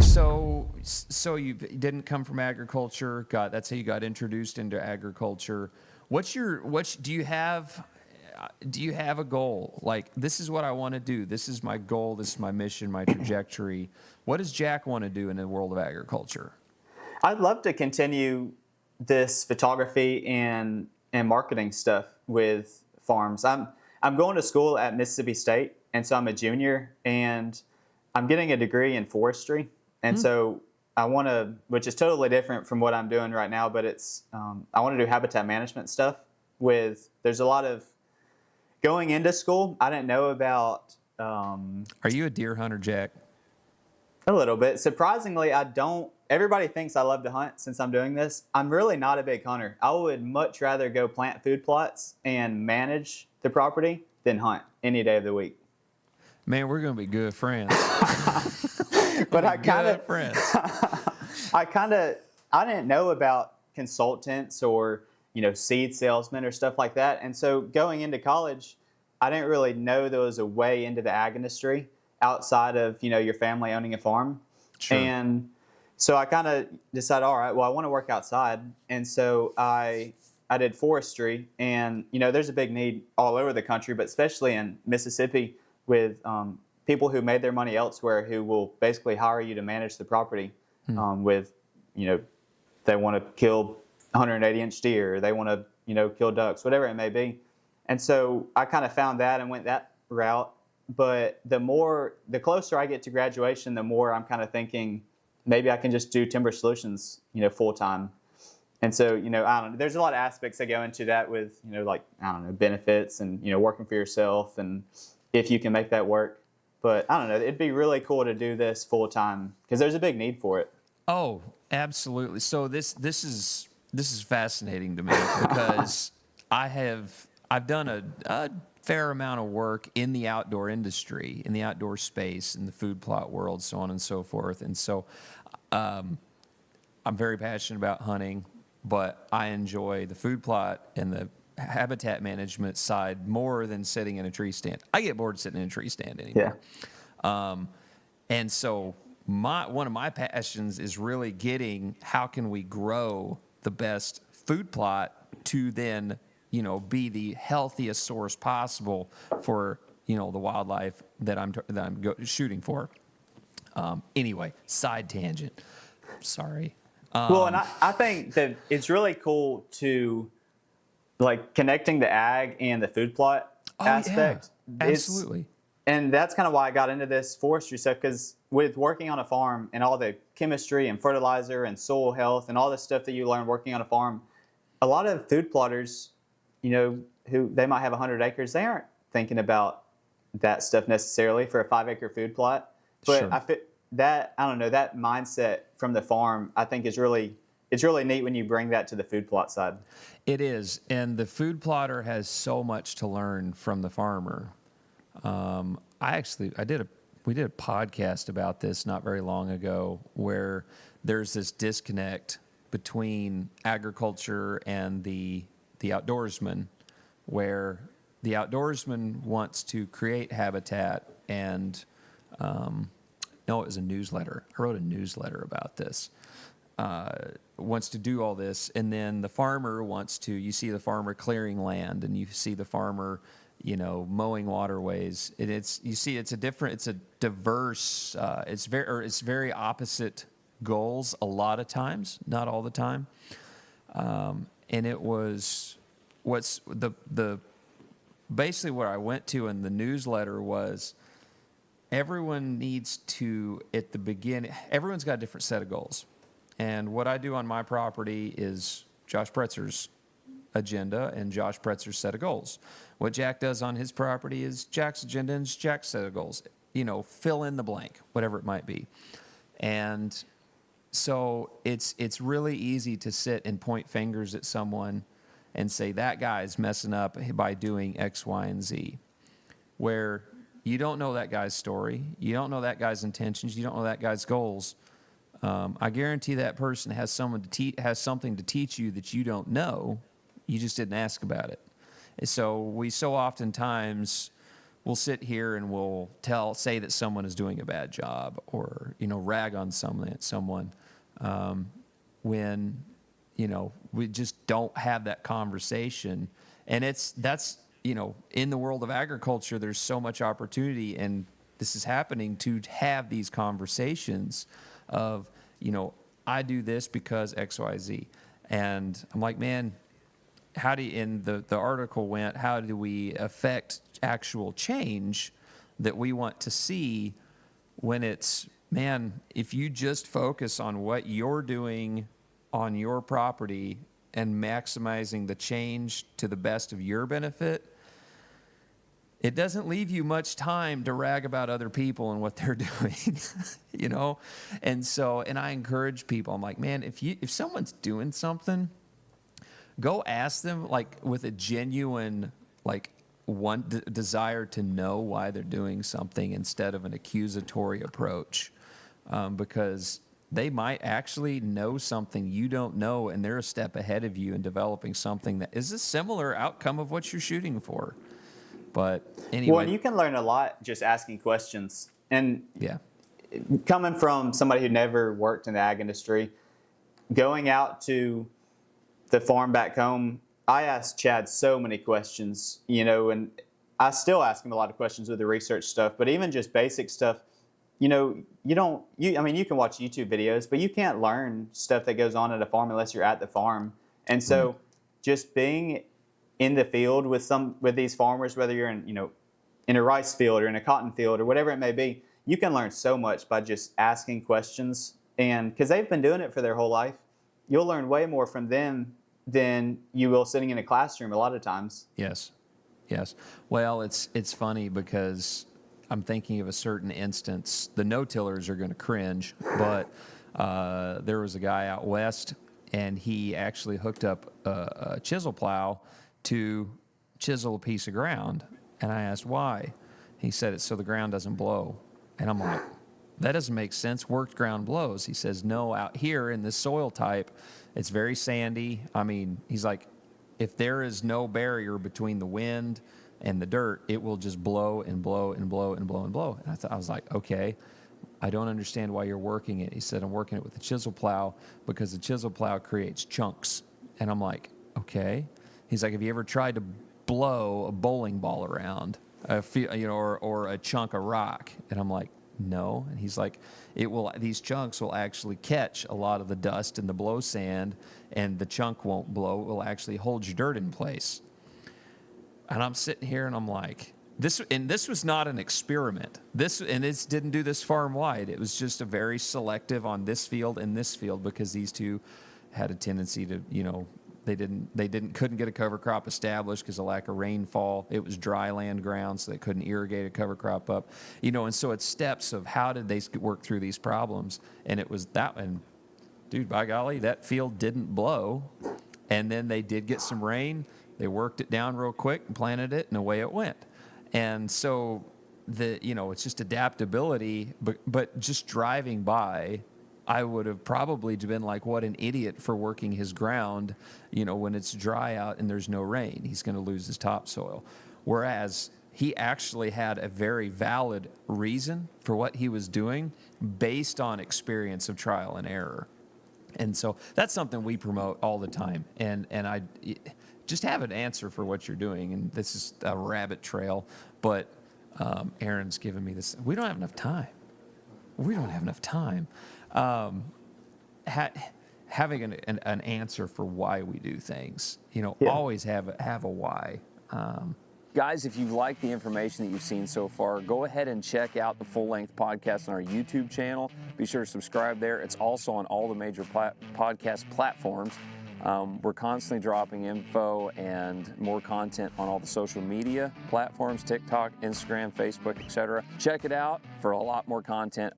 So you didn't come from agriculture. That's how you got introduced into agriculture. Do you have a goal? Like, this is what I want to do. This is my goal. This is my mission, my trajectory. What does Jack want to do in the world of agriculture? I'd love to continue this photography and marketing stuff with farms. I'm going to school at Mississippi State, and so I'm a junior, and I'm getting a degree in forestry. And so I want to, which is totally different from what I'm doing right now, but it's I want to do habitat management stuff. There's a lot of going into school. I didn't know about. Are you a deer hunter, Jack? A little bit. Surprisingly, I don't. Everybody thinks I love to hunt since I'm doing this. I'm really not a big hunter. I would much rather go plant food plots and manage the property than hunt any day of the week. Man, we're going to be good friends. But I didn't know about consultants or, seed salesmen or stuff like that. And so going into college, I didn't really know there was a way into the ag industry outside of, your family owning a farm. Sure. And so I kind of decided, all right, well, I want to work outside. And so I did forestry, and, there's a big need all over the country, but especially in Mississippi with people who made their money elsewhere who will basically hire you to manage the property with, they want to kill 180-inch deer, or they want to, kill ducks, whatever it may be. And so I kind of found that and went that route. But the closer I get to graduation, the more I'm kind of thinking maybe I can just do timber solutions, full time. And so, I don't know, there's a lot of aspects that go into that with, benefits and, working for yourself and if you can make that work. But I don't know, it'd be really cool to do this full time because there's a big need for it. Oh, absolutely. So this is fascinating to me because I've done a fair amount of work in the outdoor industry, in the outdoor space, in the food plot world, so on and so forth. And so I'm very passionate about hunting, but I enjoy the food plot and the habitat management side more than sitting in a tree stand. I get bored sitting in a tree stand anymore. Yeah. And so one of my passions is really getting how can we grow the best food plot to then be the healthiest source possible for the wildlife that I'm shooting for. Anyway, side tangent. Sorry. Well, and I think that it's really cool to connecting the ag and the food plot aspect. Yeah, absolutely. And that's kind of why I got into this forestry stuff, because with working on a farm and all the chemistry and fertilizer and soil health and all the stuff that you learn working on a farm, a lot of food plotters, who they might have 100 acres, they aren't thinking about that stuff necessarily for a 5-acre food plot. But sure. That mindset from the farm, I think it's really neat when you bring that to the food plot side. It is, and the food plotter has so much to learn from the farmer. We did a podcast about this not very long ago, where there's this disconnect between agriculture and the outdoorsman, where the outdoorsman wants to create habitat and no, it was a newsletter. I wrote a newsletter about this. Wants to do all this, and then the farmer you see the farmer clearing land, and you see the farmer, mowing waterways. It's a diverse, it's very opposite goals a lot of times, not all the time. And it was basically what I went to in the newsletter was everyone needs to, at the beginning, everyone's got a different set of goals. And what I do on my property is Josh Pretzer's agenda and Josh Pretzer's set of goals. What Jack does on his property is Jack's agenda and Jack's set of goals. Fill in the blank, whatever it might be. And so it's really easy to sit and point fingers at someone and say, that guy's messing up by doing X, Y, and Z. Where you don't know that guy's story. You don't know that guy's intentions. You don't know that guy's goals. I guarantee that person has something to teach you that you don't know. You just didn't ask about it. And so we so oftentimes we'll sit here and we'll say that someone is doing a bad job, or rag on someone when we just don't have that conversation. And that's in the world of agriculture, there's so much opportunity, and this is happening, to have these conversations of I do this because XYZ. And I'm like, man, how do you, and the article went, how do we affect actual change that we want to see, when it's, man, if you just focus on what you're doing on your property and maximizing the change to the best of your benefit, it doesn't leave you much time to rag about other people and what they're doing, And so, and I encourage people, I'm like, man, if someone's doing something, go ask them, like, with a genuine, like, desire to know why they're doing something, instead of an accusatory approach, because they might actually know something you don't know, and they're a step ahead of you in developing something that is a similar outcome of what you're shooting for. But anyway. Well, and you can learn a lot just asking questions. And Yeah. coming from somebody who never worked in the ag industry, going out to the farm back home, I asked Chad so many questions, and I still ask him a lot of questions with the research stuff, but even just basic stuff, you can watch YouTube videos, but you can't learn stuff that goes on at a farm unless you're at the farm. And so just being in the field with these farmers, whether you're in a rice field or in a cotton field or whatever it may be, you can learn so much by just asking questions. And because they've been doing it for their whole life, you'll learn way more from them than you will sitting in a classroom a lot of times. Yes. Well, it's funny, because I'm thinking of a certain instance. The no-tillers are going to cringe, but there was a guy out west, and he actually hooked up a chisel plow to chisel a piece of ground. And I asked why. He said it's so the ground doesn't blow. And I'm like, that doesn't make sense. Worked ground blows. He says, no, out here in this soil type, it's very sandy. I mean, he's like, if there is no barrier between the wind and the dirt, it will just blow and blow and blow and blow and blow. And I was like, okay, I don't understand why you're working it. He said, I'm working it with a chisel plow because the chisel plow creates chunks. And I'm like, okay. He's like, have you ever tried to blow a bowling ball around, or a chunk of rock? And I'm like, no. And he's like, these chunks will actually catch a lot of the dust and the blow sand, and the chunk won't blow. It will actually hold your dirt in place. And I'm sitting here and I'm like, this was not an experiment. This didn't do this farm wide. It was just a very selective on this field and this field, because these two had a tendency to, couldn't get a cover crop established because of lack of rainfall. It was dry land ground, so they couldn't irrigate a cover crop up. And so it's steps of how did they work through these problems. And it was that, and dude, by golly, that field didn't blow. And then they did get some rain. They worked it down real quick and planted it, and away it went. And so it's just adaptability, but just driving by, I would have probably been like, what an idiot for working his ground, when it's dry out and there's no rain. He's going to lose his topsoil. Whereas he actually had a very valid reason for what he was doing based on experience of trial and error. And so that's something we promote all the time. And I just have an answer for what you're doing. And this is a rabbit trail, but Aaron's giving me this. We don't have enough time. Having an answer for why we do things, always have a why. Guys, if you've liked the information that you've seen so far, go ahead and check out the full-length podcast on our YouTube channel. Be sure to subscribe there. It's also on all the major podcast platforms. We're constantly dropping info and more content on all the social media platforms, TikTok, Instagram, Facebook, etc. Check it out for a lot more content.